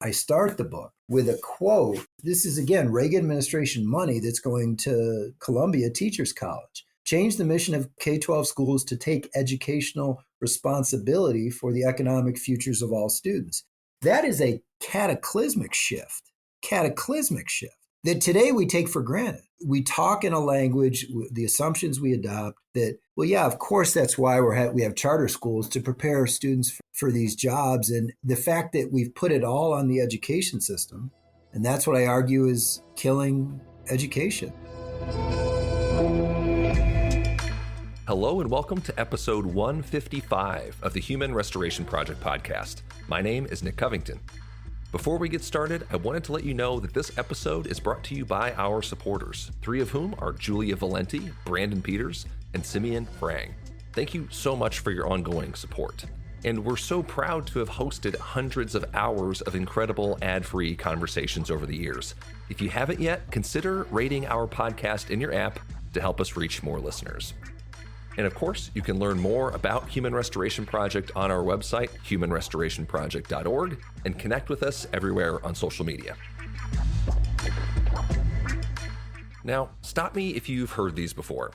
I start the book with a quote. This is, again, Reagan administration money that's going to Columbia Teachers College. Change the mission of K-12 schools to take educational responsibility for the economic futures of all students. That is a cataclysmic shift that today we take for granted. We talk in a language, the assumptions we adopt that, well, yeah, of course, that's why we have charter schools to prepare students for these jobs. And the fact that we've put it all on the education system, and that's what I argue is killing education. Hello and welcome to episode 155 of the Human Restoration Project podcast. My name is Nick Covington. Before we get started, I wanted to let you know that this episode is brought to you by our supporters, three of whom are Julia Valenti, Brandon Peters, and Simeon Frang. Thank you so much for your ongoing support. And we're so proud to have hosted hundreds of hours of incredible ad-free conversations over the years. If you haven't yet, consider rating our podcast in your app to help us reach more listeners. And of course, you can learn more about Human Restoration Project on our website, humanrestorationproject.org, and connect with us everywhere on social media. Now, stop me if you've heard these before.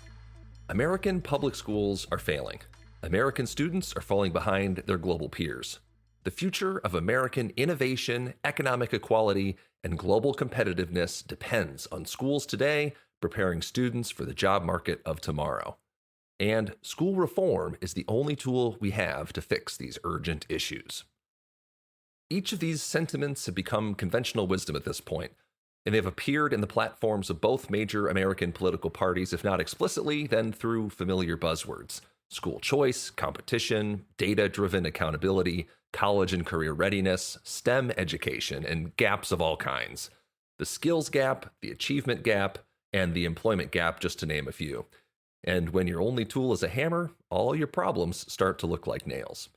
American public schools are failing. American students are falling behind their global peers. The future of American innovation, economic equality, and global competitiveness depends on schools today preparing students for the job market of tomorrow. And school reform is the only tool we have to fix these urgent issues. Each of these sentiments have become conventional wisdom at this point, and they've appeared in the platforms of both major American political parties, if not explicitly, then through familiar buzzwords: school choice, competition, data-driven accountability, college and career readiness, STEM education, and gaps of all kinds. The skills gap, the achievement gap, and the employment gap, just to name a few. And when your only tool is a hammer, all your problems start to look like nails.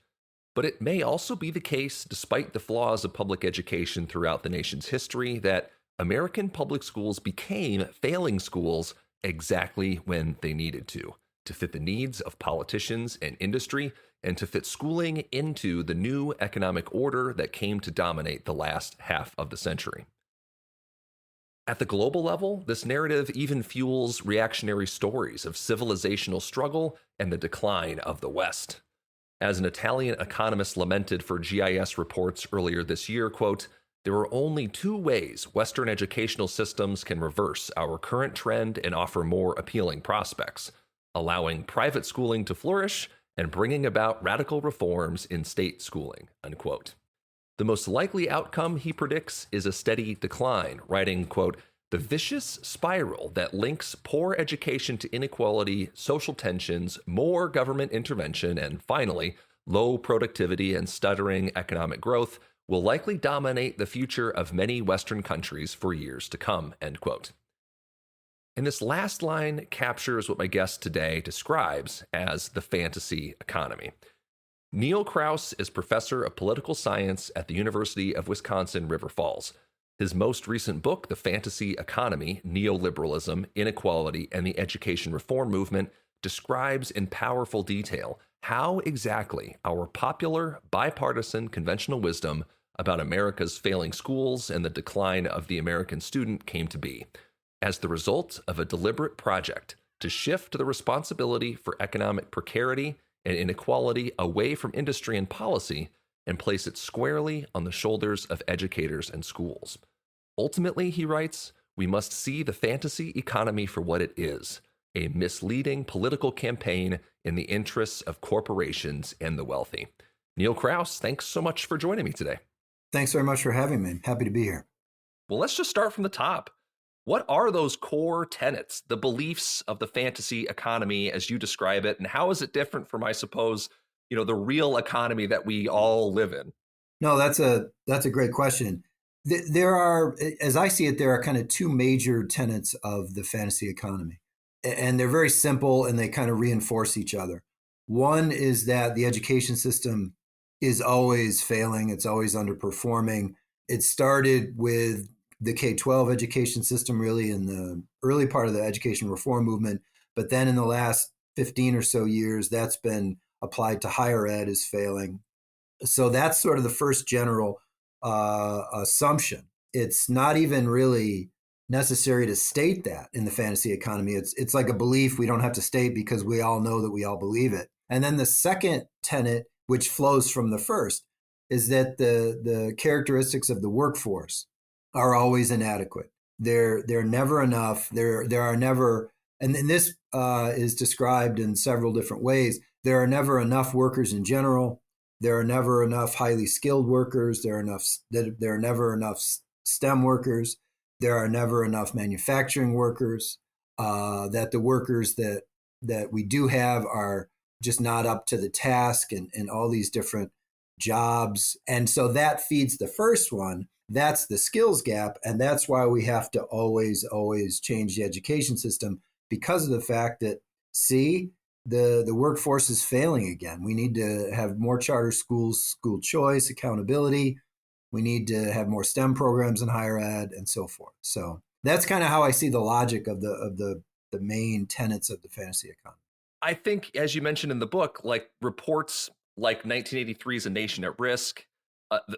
But it may also be the case, despite the flaws of public education throughout the nation's history, that American public schools became failing schools exactly when they needed to fit the needs of politicians and industry, and to fit schooling into the new economic order that came to dominate the last half of the century. At the global level, this narrative even fuels reactionary stories of civilizational struggle and the decline of the West. As an Italian economist lamented for GIS reports earlier this year, quote, "There are only two ways Western educational systems can reverse our current trend and offer more appealing prospects: allowing private schooling to flourish and bringing about radical reforms in state schooling," unquote. The most likely outcome, he predicts, is a steady decline, writing, quote, "The vicious spiral that links poor education to inequality, social tensions, more government intervention, and finally, low productivity and stuttering economic growth will likely dominate the future of many Western countries for years to come," end quote. And this last line captures what my guest today describes as the fantasy economy. Neil Kraus is professor of political science at the University of Wisconsin-River Falls. His most recent book, The Fantasy Economy: Neoliberalism, Inequality, and the Education Reform Movement, describes in powerful detail how exactly our popular, bipartisan, conventional wisdom about America's failing schools and the decline of the American student came to be, as the result of a deliberate project to shift the responsibility for economic precarity and inequality away from industry and policy and place it squarely on the shoulders of educators and schools. Ultimately, he writes, we must see the fantasy economy for what it is: a misleading political campaign in the interests of corporations and the wealthy. Neil Kraus, thanks so much for joining me today. Thanks very much for having me. Happy to be here. Well, let's just start from the top. What are those core tenets, the beliefs of the fantasy economy as you describe it, and how is it different from, I suppose, the real economy that we all live in? No, that's a great question. There are, as I see it, there are kind of two major tenets of the fantasy economy, and they're very simple and they kind of reinforce each other. One is that the education system is always failing. It's always underperforming. It started with the K-12 education system really in the early part of the education reform movement. But then in the last 15 or so years, that's been applied to higher ed as failing. So that's sort of the first general assumption. It's not even really necessary to state that in the fantasy economy. It's like a belief we don't have to state because we all know that we all believe it. And then the second tenet, which flows from the first, is that the characteristics of the workforce are always inadequate. They're never enough. There are never, and this is described in several different ways. There are never enough workers in general. There are never enough highly skilled workers. There are never enough STEM workers. There are never enough manufacturing workers. That the workers that we do have are just not up to the task, and all these different jobs. And so that feeds the first one. That's the skills gap. And that's why we have to always change the education system, because of the fact that, see, the workforce is failing again. We need to have more charter schools, school choice, accountability. We need to have more STEM programs in higher ed, and so forth. So that's kind of how I see the logic of the main tenets of the fantasy economy. I think, as you mentioned in the book, like reports like 1983's A Nation at Risk,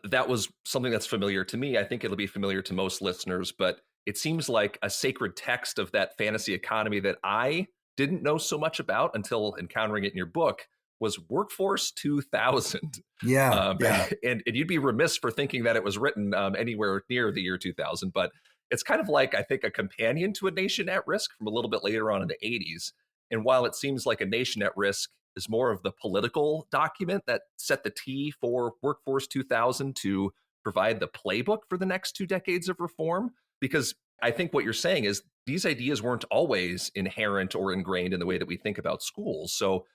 that was something that's familiar to me. I think it'll be familiar to most listeners, but it seems like a sacred text of that fantasy economy that I didn't know so much about until encountering it in your book was Workforce 2000. Yeah. And you'd be remiss for thinking that it was written anywhere near the year 2000, but it's kind of like, I think, a companion to A Nation at Risk from a little bit later on in the 80s. And while it seems like A Nation at Risk is more of the political document that set the T for Workforce 2000 to provide the playbook for the next 2 decades of reform, because I think what you're saying is these ideas weren't always inherent or ingrained in the way that we think about schools. So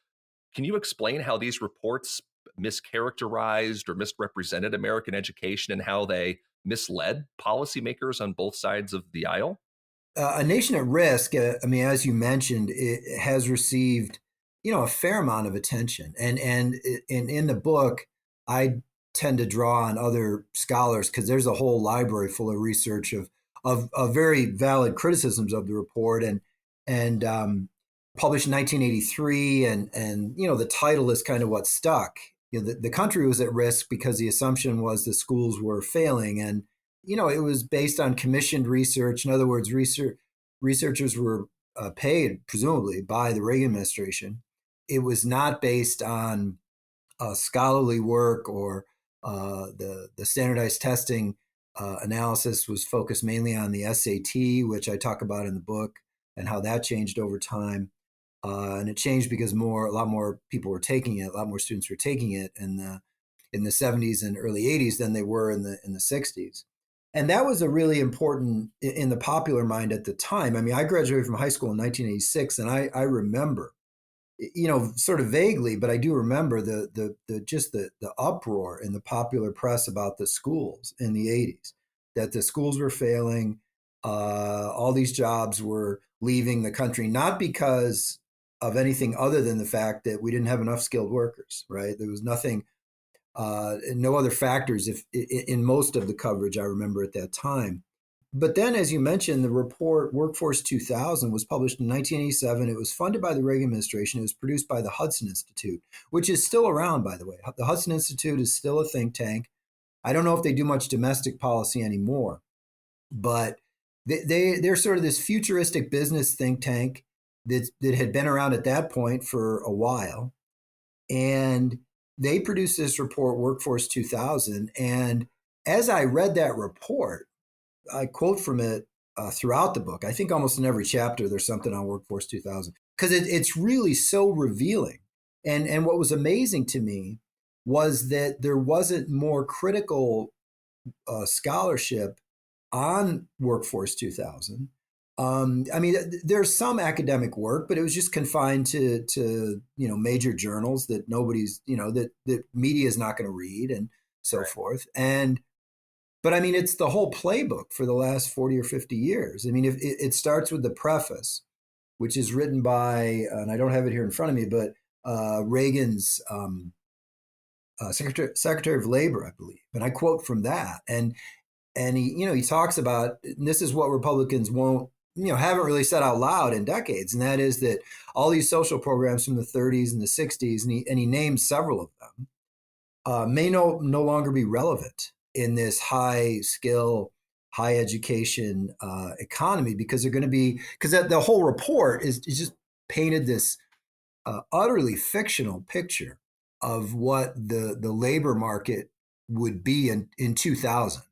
can you explain how these reports mischaracterized or misrepresented American education and how they misled policymakers on both sides of the aisle? A Nation at Risk, I mean, as you mentioned, it has received, a fair amount of attention. And in the book, I tend to draw on other scholars because there's a whole library full of research of very valid criticisms of the report, and published in 1983. And the title is kind of what stuck. The country was at risk because the assumption was the schools were failing. And it was based on commissioned research. In other words, researchers were paid, presumably, by the Reagan administration. It was not based on scholarly work or the standardized testing. Analysis was focused mainly on the SAT, which I talk about in the book, and how that changed over time. And it changed because a lot more people were taking it, a lot more students were taking it in the 70s and early 80s than they were in the 60s. And that was a really important in the popular mind at the time. I mean, I graduated from high school in 1986, and I remember, sort of vaguely, but I do remember the uproar in the popular press about the schools in the 80s, that the schools were failing. All these jobs were leaving the country, not because of anything other than the fact that we didn't have enough skilled workers, right? There was nothing, no other factors in most of the coverage I remember at that time. But then, as you mentioned, the report Workforce 2000 was published in 1987. It was funded by the Reagan administration. It was produced by the Hudson Institute, which is still around, by the way. The Hudson Institute is still a think tank. I don't know if they do much domestic policy anymore, but they're sort of this futuristic business think tank that had been around at that point for a while. And they produced this report, Workforce 2000. And as I read that report, I quote from it throughout the book. I think almost in every chapter there's something on Workforce 2000 because it's really so revealing. And what was amazing to me was that there wasn't more critical scholarship on Workforce 2000. I mean, there's some academic work, but it was just confined to major journals that nobody's that media is not going to read and so forth. But I mean, it's the whole playbook for the last 40 or 50 years. I mean, if it starts with the preface, which is written by, and I don't have it here in front of me, but Reagan's Secretary of Labor, I believe. And I quote from that. And he talks about, and this is what Republicans haven't really said out loud in decades. And that is that all these social programs from the 30s and the 60s, and he names several of them, may no longer be relevant. in this high skill, high education economy, because they're going to be, because the whole report is just painted this utterly fictional picture of what the labor market would be in 2000.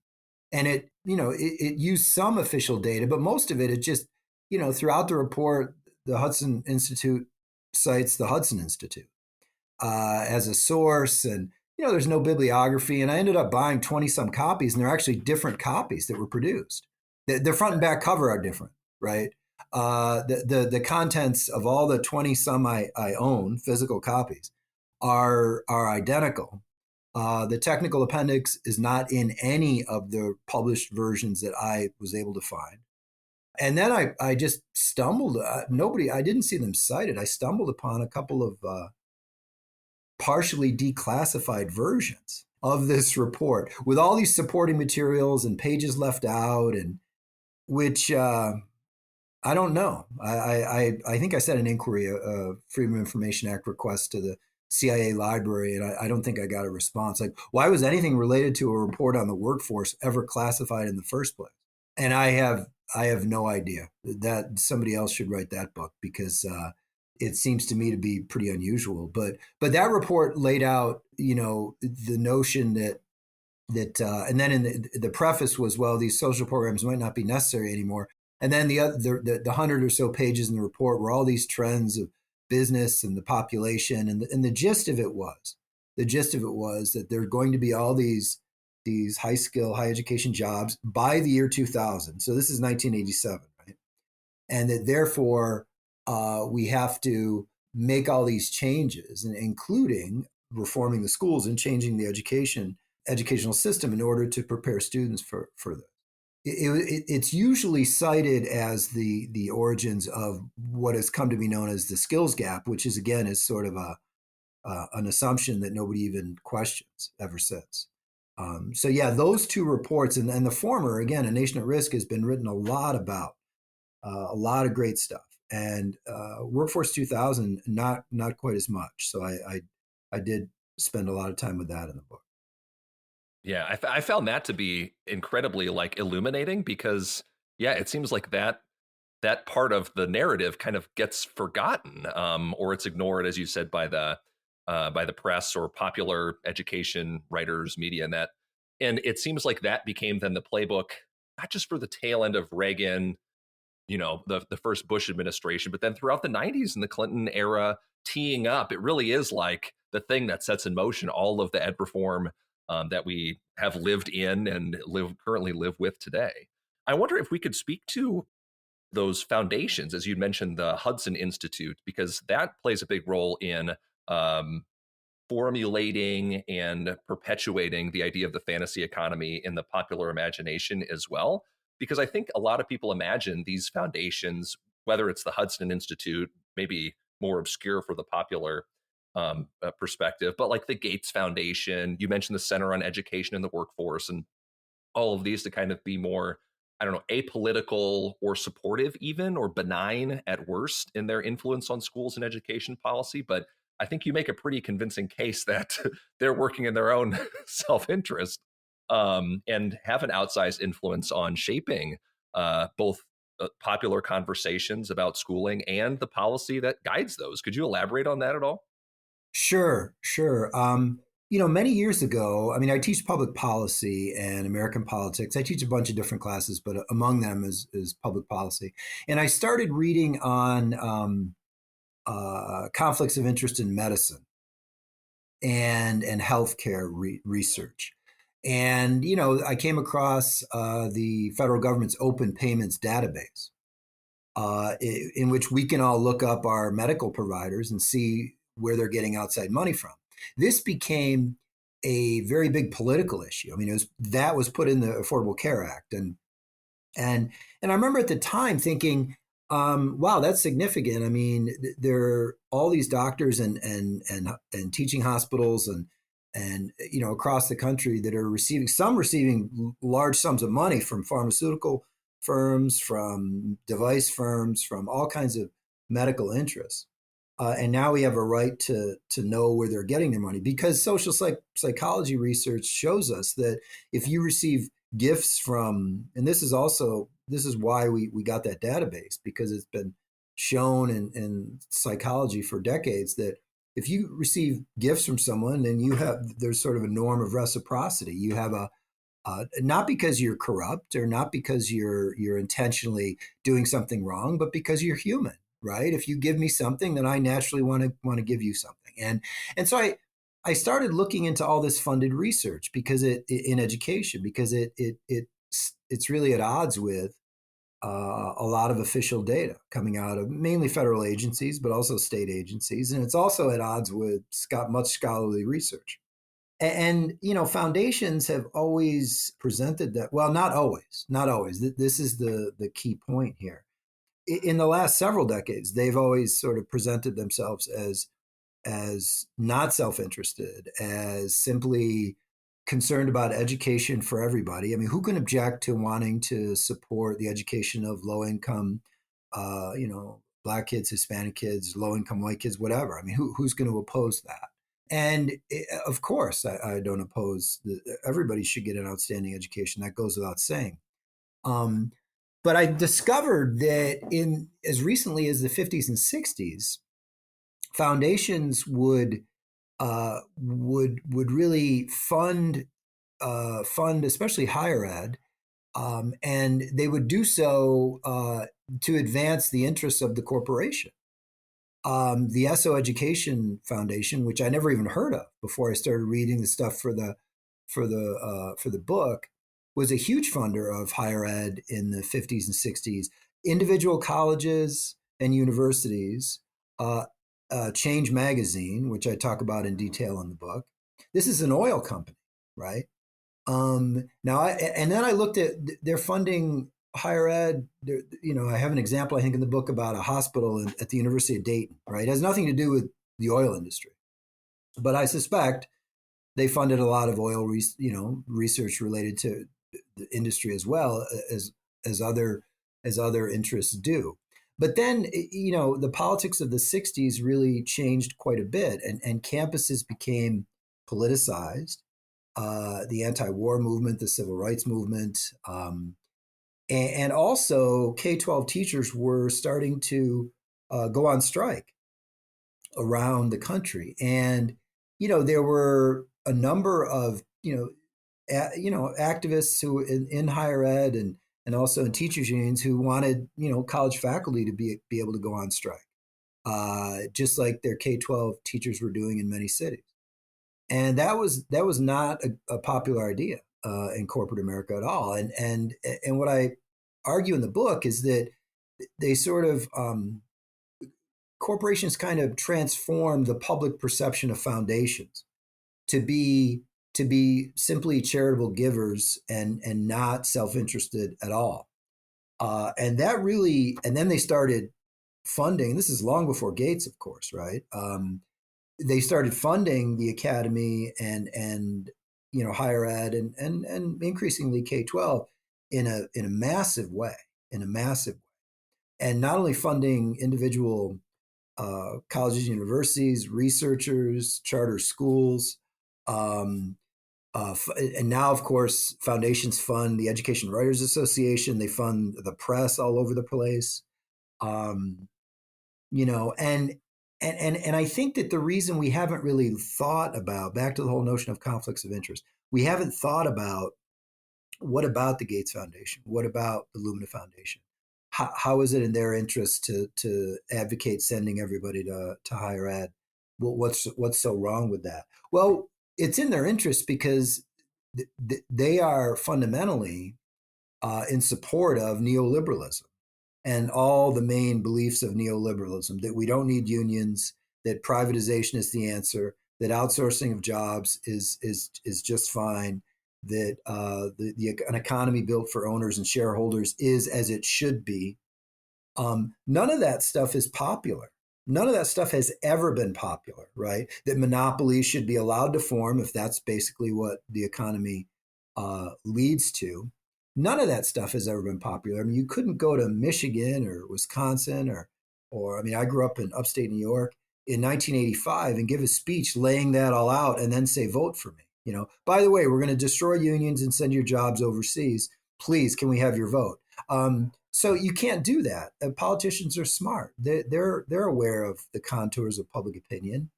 And it used some official data, but most of it just, throughout the report, the Hudson Institute cites the Hudson Institute as a source. And, there's no bibliography. And I ended up buying 20 some copies, and they're actually different copies that were produced. The front and back cover are different, right? The contents of all the 20 some I own, physical copies, are identical. The technical appendix is not in any of the published versions that I was able to find. And then I just stumbled, I didn't see them cited. I stumbled upon a couple of partially declassified versions of this report with all these supporting materials and pages left out, and which I don't know. I think I sent an inquiry, a Freedom of Information Act request to the CIA library, and I don't think I got a response. Like, why was anything related to a report on the workforce ever classified in the first place? And I have no idea. That somebody else should write that book, because it seems to me to be pretty unusual. But that report laid out, the notion that and then in the preface was, well, these social programs might not be necessary anymore. And then the 100 or so pages in the report were all these trends of business and the population, and the gist of it was that there are going to be all these high skill, high education jobs by the year 2000. So this is 1987, right? And that therefore we have to make all these changes, including reforming the schools and changing the educational system in order to prepare students for this. It's usually cited as the origins of what has come to be known as the skills gap, which is sort of an assumption that nobody even questions ever since. So yeah, those two reports, and the former, again, A Nation at Risk, has been written a lot about, a lot of great stuff, and Workforce 2000 not quite as much. So I did spend a lot of time with that in the book. Yeah, I found that to be incredibly illuminating, because it seems like that part of the narrative kind of gets forgotten, or it's ignored, as you said, by the press or popular education writers, media, and it seems like that became then the playbook, not just for the tail end of Reagan, the first Bush administration, but then throughout the 90s and the Clinton era, teeing up. It really is like the thing that sets in motion all of the ed reform that we have lived in and currently live with today. I wonder if we could speak to those foundations, as you mentioned, the Hudson Institute, because that plays a big role in formulating and perpetuating the idea of the fantasy economy in the popular imagination as well. Because I think a lot of people imagine these foundations, whether it's the Hudson Institute, maybe more obscure for the popular perspective, but like the Gates Foundation, you mentioned the Center on Education and the Workforce, and all of these to kind of be more, I don't know, apolitical or supportive even, or benign at worst in their influence on schools and education policy. But I think you make a pretty convincing case that they're working in their own self-interest, and have an outsized influence on shaping both popular conversations about schooling and the policy that guides those. Could you elaborate on that at all? Sure. Many years ago, I mean, I teach public policy and American politics. I teach a bunch of different classes, but among them is public policy. And I started reading on conflicts of interest in medicine and healthcare research. And I came across the federal government's open payments database, in which we can all look up our medical providers and see where they're getting outside money from. This became a very big political issue. I mean, that was put in the Affordable Care Act, and I remember at the time thinking, wow, that's significant. I mean, there are all these doctors and teaching hospitals and across the country that are receiving large sums of money from pharmaceutical firms, from device firms, from all kinds of medical interests. and now we have a right to know where they're getting their money, because social psychology research shows us that if you receive gifts from, and this is why we got that database, because it's been shown in psychology for decades that if you receive gifts from someone, then there's sort of a norm of reciprocity. You have a not because you're corrupt or not because you're intentionally doing something wrong, but because you're human, right? If you give me something, then I naturally want to give you something. And so I started looking into all this funded research because in education, because it's really at odds with a lot of official data coming out of mainly federal agencies, but also state agencies, and it's also at odds with much scholarly research. And foundations have always presented that, well, not always. This is the key point here. In the last several decades, they've always sort of presented themselves as not self-interested, as simply concerned about education for everybody. I mean, who can object to wanting to support the education of low-income, Black kids, Hispanic kids, low-income white kids, whatever? I mean, who's going to oppose that? And of course, I don't oppose everybody should get an outstanding education. That goes without saying. Um, but I discovered that in as recently as the 50s and 60s, foundations would really fund especially higher ed, and they would do so to advance the interests of the corporation. The ESO Education Foundation, which I never even heard of before I started reading the stuff for the book, was a huge funder of higher ed in the 50s and 60s. Individual colleges and universities, Change Magazine, which I talk about in detail in the book. This is an oil company, right? And then I looked at their funding higher ed. I have an example, I think, in the book about a hospital at the University of Dayton, right? It has nothing to do with the oil industry, but I suspect they funded a lot of oil, research related to the industry as well as other interests do. But then, the politics of the 60s really changed quite a bit, and campuses became politicized. The anti-war movement, the civil rights movement, and also K-12 teachers were starting to go on strike around the country. And, there were a number of, activists who in higher ed and also in teachers unions who wanted, college faculty to be able to go on strike, just like their K-12 teachers were doing in many cities. And that was not a popular idea in corporate America at all. And what I argue in the book is that they sort of corporations kind of transform the public perception of foundations to be simply charitable givers and not self-interested at all. And then they started funding. This is long before Gates, of course, right? They started funding the academy and higher ed and increasingly K-12 in a massive way, and not only funding individual colleges, universities, researchers, charter schools, and now, of course, foundations fund the Education Writers Association. They fund the press all over the place, um, and I think that the reason we haven't really thought about, back to the whole notion of conflicts of interest, we haven't thought about what about the Gates Foundation, what about the Lumina Foundation, how is it in their interest to advocate sending everybody to higher ed? What's so wrong with that? Well, it's in their interest because they are fundamentally in support of neoliberalism and all the main beliefs of neoliberalism, that we don't need unions, that privatization is the answer, that outsourcing of jobs is just fine, that an economy built for owners and shareholders is as it should be. None of that stuff is popular. None of that stuff has ever been popular, right? That monopolies should be allowed to form if that's basically what the economy leads to. None of that stuff has ever been popular. I mean, you couldn't go to Michigan or Wisconsin or I mean, I grew up in upstate New York, in 1985 and give a speech laying that all out and then say, vote for me. By the way, we're going to destroy unions and send your jobs overseas. Please, can we have your vote? So you can't do that. Politicians are smart. They're aware of the contours of public opinion.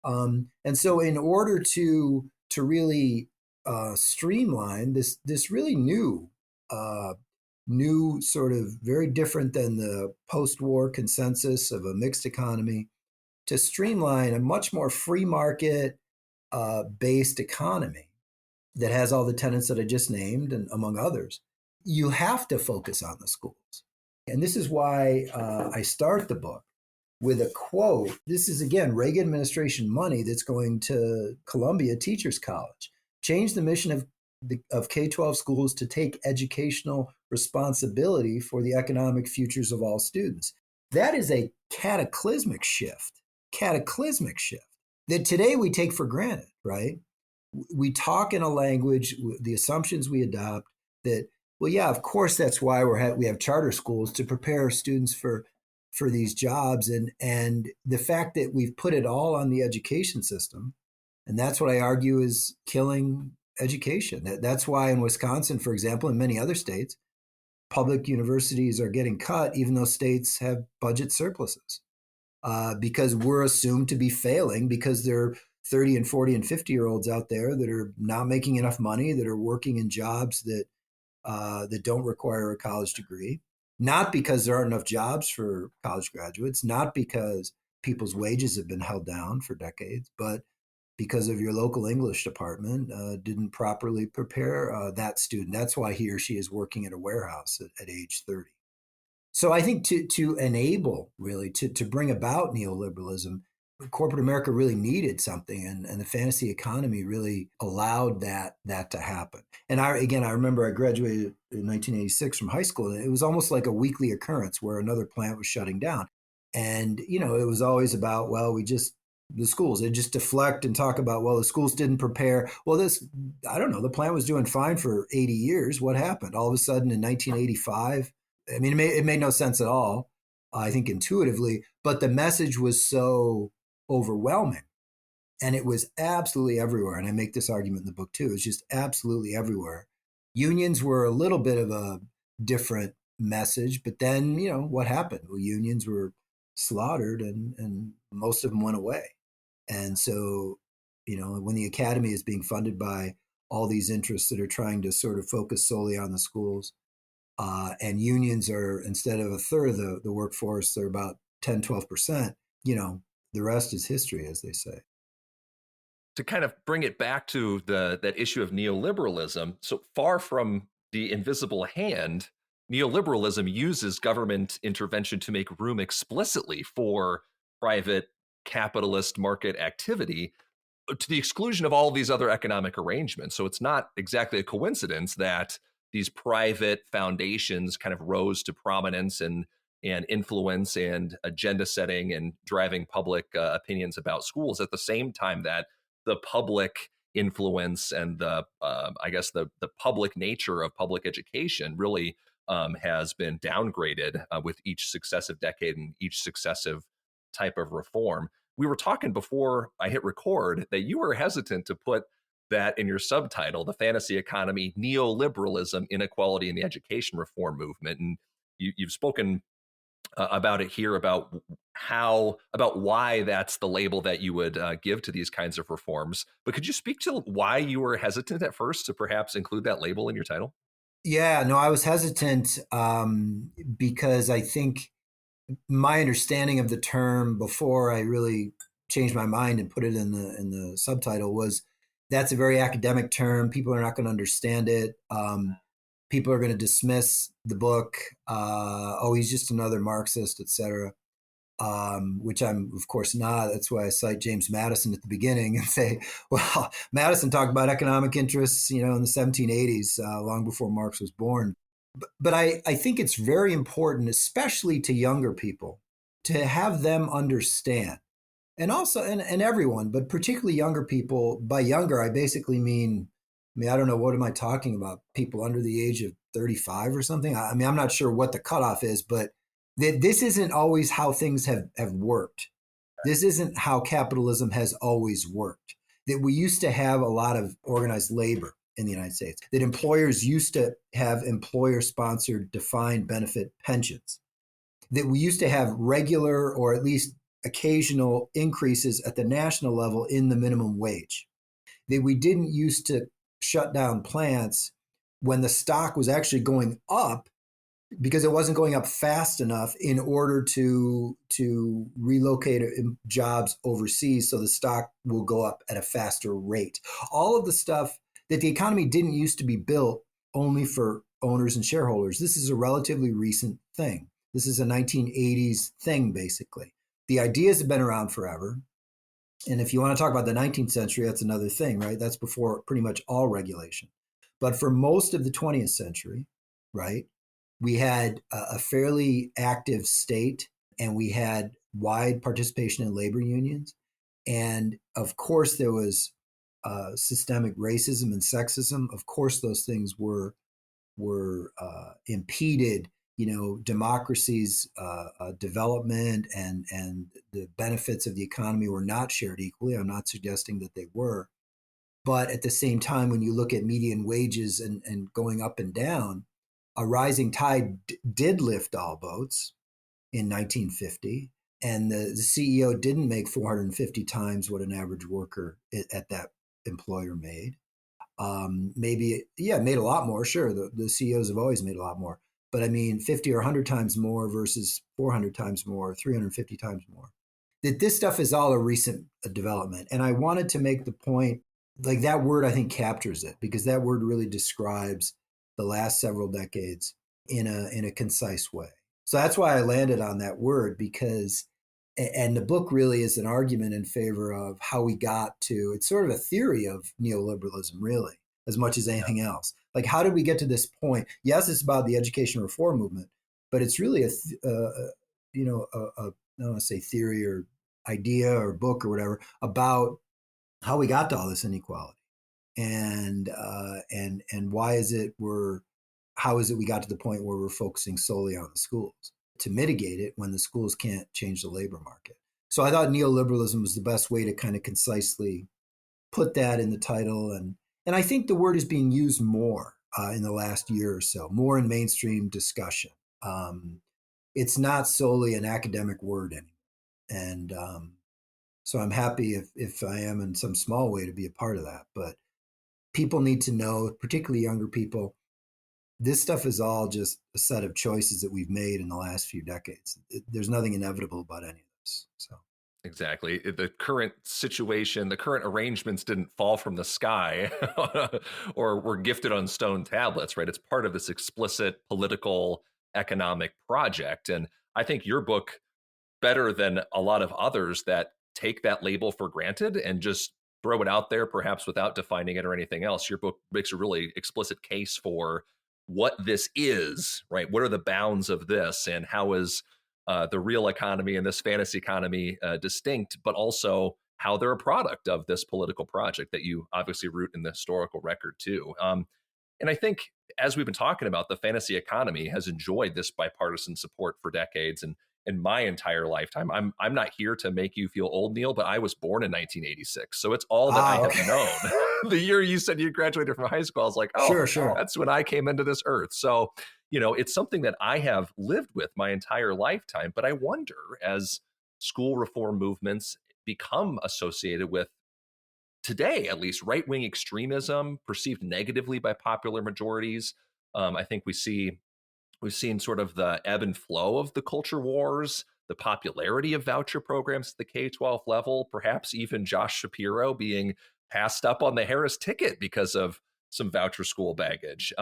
And so in order to really streamline this really new sort of very different than the post-war consensus of a mixed economy, to streamline a much more free market based economy that has all the tenets that I just named, and among others, you have to focus on the schools. And this is why I start the book with a quote. This is, again, Reagan administration money that's going to Columbia Teachers College. Change the mission of K-12 schools to take educational responsibility for the economic futures of all students. That is a cataclysmic shift that today we take for granted, right? We talk in a language, the assumptions we adopt that, well, yeah, of course, that's why we have charter schools to prepare students for these jobs. And the fact that we've put it all on the education system, and that's what I argue is killing education. That's why in Wisconsin, for example, and many other states, public universities are getting cut, even though states have budget surpluses, because we're assumed to be failing because there are 30 and 40 and 50-year-olds out there that are not making enough money, that are working in jobs that don't require a college degree, not because there aren't enough jobs for college graduates, not because people's wages have been held down for decades, but because of your local English department didn't properly prepare that student. That's why he or she is working at a warehouse at age 30. So I think to enable, really, to bring about neoliberalism, corporate America really needed something, and the fantasy economy really allowed that to happen. And I remember I graduated in 1986 from high school, and it was almost like a weekly occurrence where another plant was shutting down. And, it was always about, well, the schools, they just deflect and talk about, well, the schools didn't prepare. Well, I don't know, the plant was doing fine for 80 years. What happened? All of a sudden in 1985, I mean, it made no sense at all, I think intuitively, but the message was so overwhelming, and it was absolutely everywhere. And I make this argument in the book too. It's just absolutely everywhere. Unions were a little bit of a different message, but then, what happened? Well, unions were slaughtered, and most of them went away. And so, when the academy is being funded by all these interests that are trying to sort of focus solely on the schools, and unions are, instead of a third of the workforce, they're about 10, 12%, the rest is history, as they say. To kind of bring it back to that issue of neoliberalism, so far from the invisible hand, neoliberalism uses government intervention to make room explicitly for private capitalist market activity to the exclusion of all these other economic arrangements. So it's not exactly a coincidence that these private foundations kind of rose to prominence and influence and agenda setting and driving public opinions about schools at the same time that the public influence and the public nature of public education really has been downgraded with each successive decade and each successive type of reform. We were talking before I hit record that you were hesitant to put that in your subtitle, The Fantasy Economy, Neoliberalism, Inequality, and the Education Reform Movement. And you've spoken about it here, about why that's the label that you would give to these kinds of reforms. But could you speak to why you were hesitant at first to perhaps include that label in your title? Yeah, no, I was hesitant because I think my understanding of the term before I really changed my mind and put it in the subtitle was that's a very academic term. People are not going to understand it. People are going to dismiss the book. Oh, he's just another Marxist, et cetera, which I'm, of course, not. That's why I cite James Madison at the beginning and say, well, Madison talked about economic interests, in the 1780s, long before Marx was born. But I think it's very important, especially to younger people, to have them understand. And also, and everyone, but particularly younger people. By younger, I basically mean, I don't know, what am I talking about? People under the age of 35 or something? I'm not sure what the cutoff is, but this isn't always how things have worked. This isn't how capitalism has always worked. That we used to have a lot of organized labor in the United States, that employers used to have employer sponsored defined benefit pensions, that we used to have regular or at least occasional increases at the national level in the minimum wage, that we didn't used to shut down plants when the stock was actually going up because it wasn't going up fast enough in order to relocate jobs overseas, so the stock will go up at a faster rate. All of the stuff that the economy didn't used to be built only for owners and shareholders. This is a relatively recent thing. This is a 1980s thing, basically. The ideas have been around forever. And if you want to talk about the 19th century, that's another thing, right? That's before pretty much all regulation. But for most of the 20th century, right, we had a fairly active state and we had wide participation in labor unions. And of course, there was systemic racism and sexism. Of course, those things were impeded, democracy's development and the benefits of the economy were not shared equally. I'm not suggesting that they were. But at the same time, when you look at median wages and going up and down, a rising tide did lift all boats in 1950. And the CEO didn't make 450 times what an average worker at that employer made. Made a lot more. Sure, the CEOs have always made a lot more. But I mean, 50 or 100 times more versus 400 times more, 350 times more. That this stuff is all a recent development. And I wanted to make the point, like that word, I think captures it because that word really describes the last several decades in a concise way. So that's why I landed on that word because, and the book really is an argument in favor of how we got to, it's sort of a theory of neoliberalism, really, as much as anything else. Like, how did we get to this point? Yes, it's about the education reform movement, but it's really I don't want to say theory or idea or book or whatever about how we got to all this inequality and why is it how is it we got to the point where we're focusing solely on the schools to mitigate it when the schools can't change the labor market. So I thought neoliberalism was the best way to kind of concisely put that in the title. And I think the word is being used more in the last year or so, more in mainstream discussion. It's not solely an academic word anymore. And so I'm happy if I am in some small way to be a part of that. But people need to know, particularly younger people, this stuff is all just a set of choices that we've made in the last few decades. There's nothing inevitable about any of this. So exactly. The current situation, the current arrangements didn't fall from the sky or were gifted on stone tablets, right? It's part of this explicit political economic project. And I think your book, better than a lot of others that take that label for granted and just throw it out there, perhaps without defining it or anything else. Your book makes a really explicit case for what this is, right? What are the bounds of this, and how is the real economy and this fantasy economy distinct, but also how they're a product of this political project that you obviously root in the historical record too. And I think, as we've been talking about, the fantasy economy has enjoyed this bipartisan support for decades. And in my entire lifetime, I'm not here to make you feel old, Neil, but I was born in 1986. So it's all that I have known. The year you said you graduated from high school, I was like, oh, sure. That's when I came into this earth. So, it's something that I have lived with my entire lifetime. But I wonder, as school reform movements become associated with, today at least, right-wing extremism perceived negatively by popular majorities. I think we've seen sort of the ebb and flow of the culture wars, the popularity of voucher programs at the K-12 level, perhaps even Josh Shapiro being passed up on the Harris ticket because of some voucher school baggage.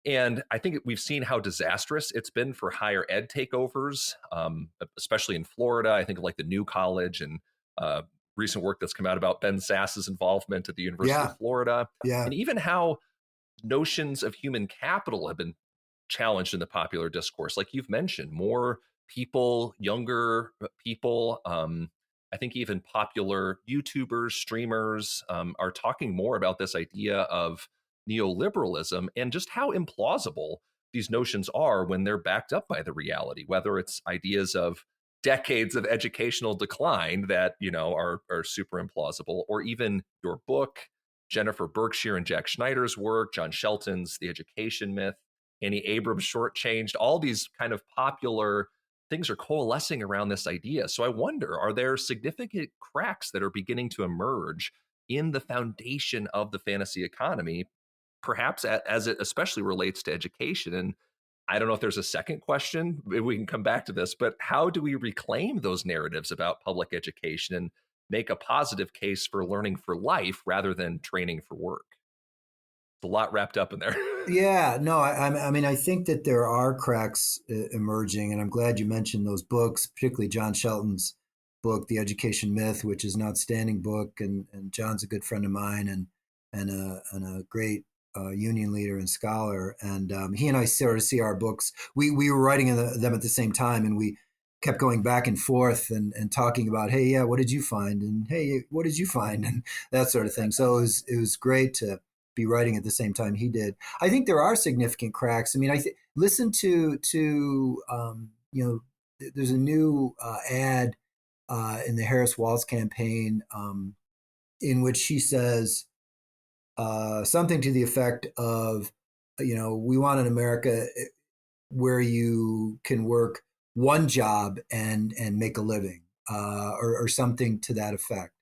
And I think we've seen how disastrous it's been for higher ed takeovers, especially in Florida. I think of like the New College and recent work that's come out about Ben Sass's involvement at the University of Florida. And even how notions of human capital have been challenged in the popular discourse. Like you've mentioned, more people, younger people, I think even popular YouTubers, streamers are talking more about this idea of neoliberalism and just how implausible these notions are when they're backed up by the reality, whether it's ideas of decades of educational decline that are super implausible. Or even your book, Jennifer Berkshire and Jack Schneider's work, John Shelton's The Education Myth, Annie Abrams Shortchanged, all these kind of popular things are coalescing around this idea. So I wonder, are there significant cracks that are beginning to emerge in the foundation of the fantasy economy, perhaps as it especially relates to education? And I don't know if there's a second question. Maybe we can come back to this, but how do we reclaim those narratives about public education and make a positive case for learning for life rather than training for work? It's a lot wrapped up in there. Yeah, no, I mean, I think that there are cracks emerging, and I'm glad you mentioned those books, particularly John Shelton's book, The Education Myth, which is an outstanding book, and John's a good friend of mine, and a great union leader and scholar, and he and I sort of see our books. We were writing them at the same time, and we kept going back and forth and talking about, hey, yeah, what did you find, and hey, what did you find, and that sort of thing. So it was great to be writing at the same time he did. I think there are significant cracks. I mean, listen to there's a new ad in the Harris Walz campaign in which she says something to the effect of, we want an America where you can work one job and make a living, or something to that effect.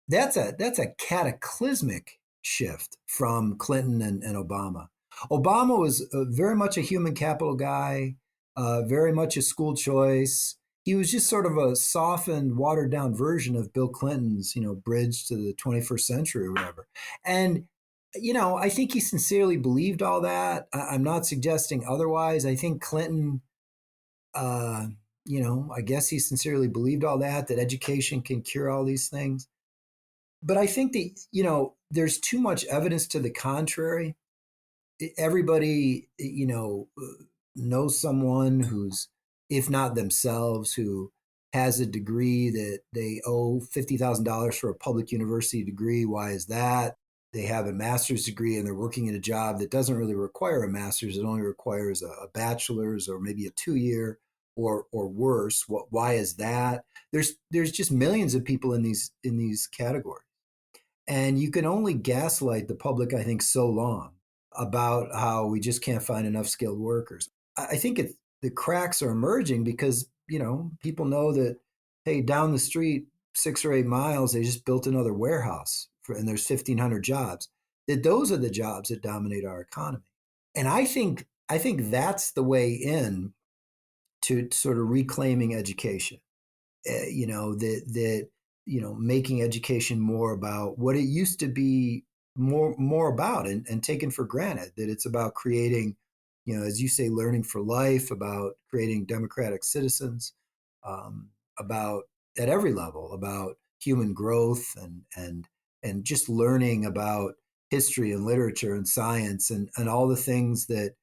That's a cataclysmic shift from Clinton and Obama. Obama was very much a human capital guy, very much a school choice. He was just sort of a softened, watered down version of Bill Clinton's, bridge to the 21st century or whatever. And, I think he sincerely believed all that. I'm not suggesting otherwise. I think Clinton, I guess he sincerely believed all that education can cure all these things. But I think that, there's too much evidence to the contrary. Everybody, knows someone who's, if not themselves, who has a degree that they owe $50,000 for a public university degree. Why is that? They have a master's degree and they're working in a job that doesn't really require a master's. It only requires a bachelor's or maybe a 2-year or worse. Why is that? There's just millions of people in these categories. And you can only gaslight the public, I think, so long about how we just can't find enough skilled workers. I think the cracks are emerging because, people know that, hey, down the street, 6 or 8 miles, they just built another warehouse and there's 1,500 jobs. That those are the jobs that dominate our economy. And I think that's the way in to sort of reclaiming education. That making education more about what it used to be more about and taken for granted, that it's about creating, as you say, learning for life, about creating democratic citizens, about at every level, about human growth and just learning about history and literature and science and all the things that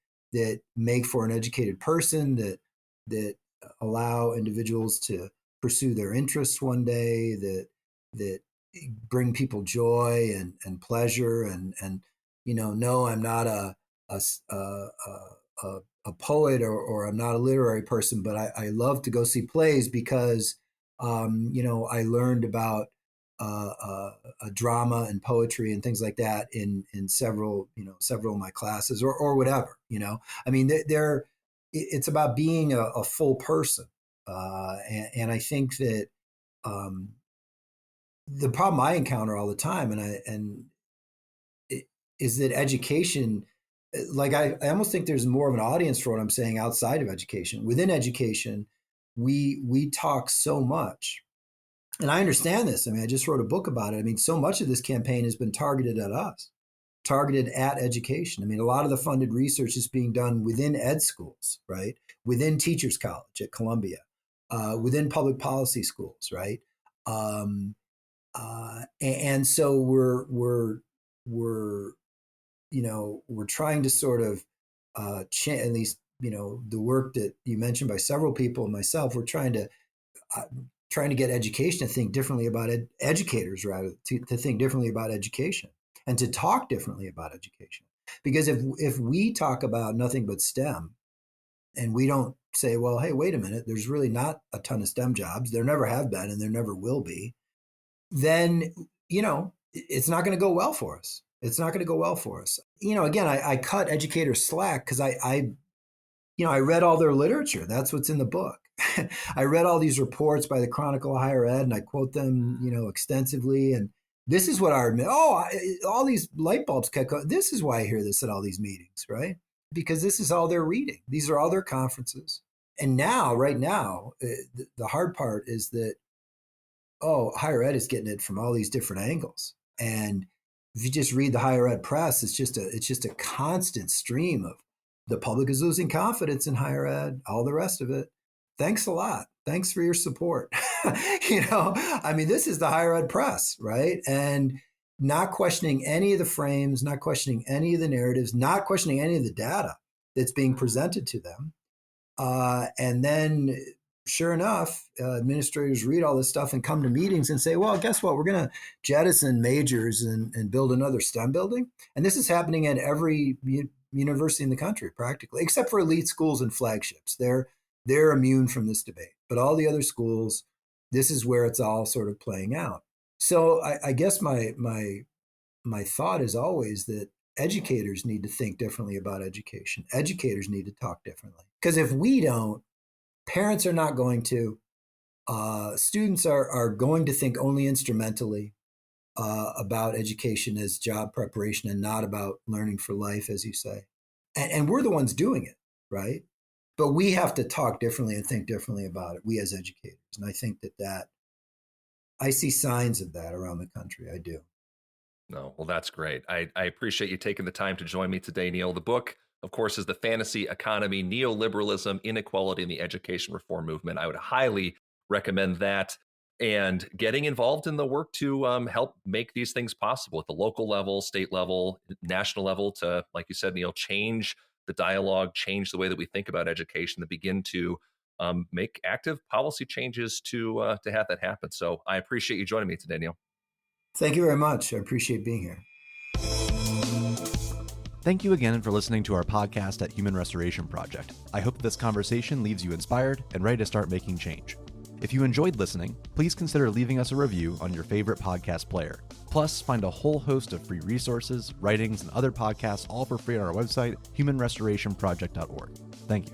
make for an educated person, that allow individuals to pursue their interests one day, that bring people joy and pleasure and no, I'm not a poet or I'm not a literary person, but I love to go see plays because I learned about drama and poetry and things like that in several of my classes or whatever. I mean, it's about being a full person. And I think that the problem I encounter all the time, is that education, like I almost think there's more of an audience for what I'm saying outside of education. Within education, we talk so much, and I understand this. I mean, I just wrote a book about it. I mean, so much of this campaign has been targeted at us, targeted at education. I mean, a lot of the funded research is being done within ed schools, right? Within Teachers College at Columbia, within public policy schools, right? And so we're trying to sort of at least the work that you mentioned by several people and myself. We're trying to get education to think differently about educators, rather to think differently about education and to talk differently about education. Because if we talk about nothing but STEM and we don't say, well, hey, wait a minute, there's really not a ton of STEM jobs. There never have been, and there never will be. Then, it's not going to go well for us. It's not going to go well for us. Again, I cut educators slack because I read all their literature. That's what's in the book. I read all these reports by the Chronicle of Higher Ed, and I quote them, extensively. And this is what all these light bulbs kept going. This is why I hear this at all these meetings, right? Because this is all they're reading. These are all their conferences. And now, right now, the hard part is that, higher ed is getting it from all these different angles. And if you just read the higher ed press, it's just a constant stream of the public is losing confidence in higher ed, all the rest of it. Thanks a lot. Thanks for your support. This is the higher ed press, right? And not questioning any of the frames, not questioning any of the narratives, not questioning any of the data that's being presented to them. And then, sure enough, administrators read all this stuff and come to meetings and say, well, guess what? We're going to jettison majors and build another STEM building. And this is happening at every university in the country, practically, except for elite schools and flagships. They're immune from this debate. But all the other schools, this is where it's all sort of playing out. So I guess my thought is always that educators need to think differently about education. Educators need to talk differently. Because if we don't, parents are not going to. Students are going to think only instrumentally about education as job preparation and not about learning for life, as you say. And we're the ones doing it, right? But we have to talk differently and think differently about it, we as educators. And I think that I see signs of that around the country. I do. No, well, that's great. I appreciate you taking the time to join me today, Neil. The book, of course, is The Fantasy Economy, Neoliberalism, Inequality, and the Education Reform Movement. I would highly recommend that and getting involved in the work to help make these things possible at the local level, state level, national level to, like you said, Neil, change the dialogue, change the way that we think about education, to begin to make active policy changes to have that happen. So I appreciate you joining me today, Neil. Thank you very much. I appreciate being here. Thank you again for listening to our podcast at Human Restoration Project. I hope this conversation leaves you inspired and ready to start making change. If you enjoyed listening, please consider leaving us a review on your favorite podcast player. Plus, find a whole host of free resources, writings, and other podcasts all for free on our website, humanrestorationproject.org. Thank you.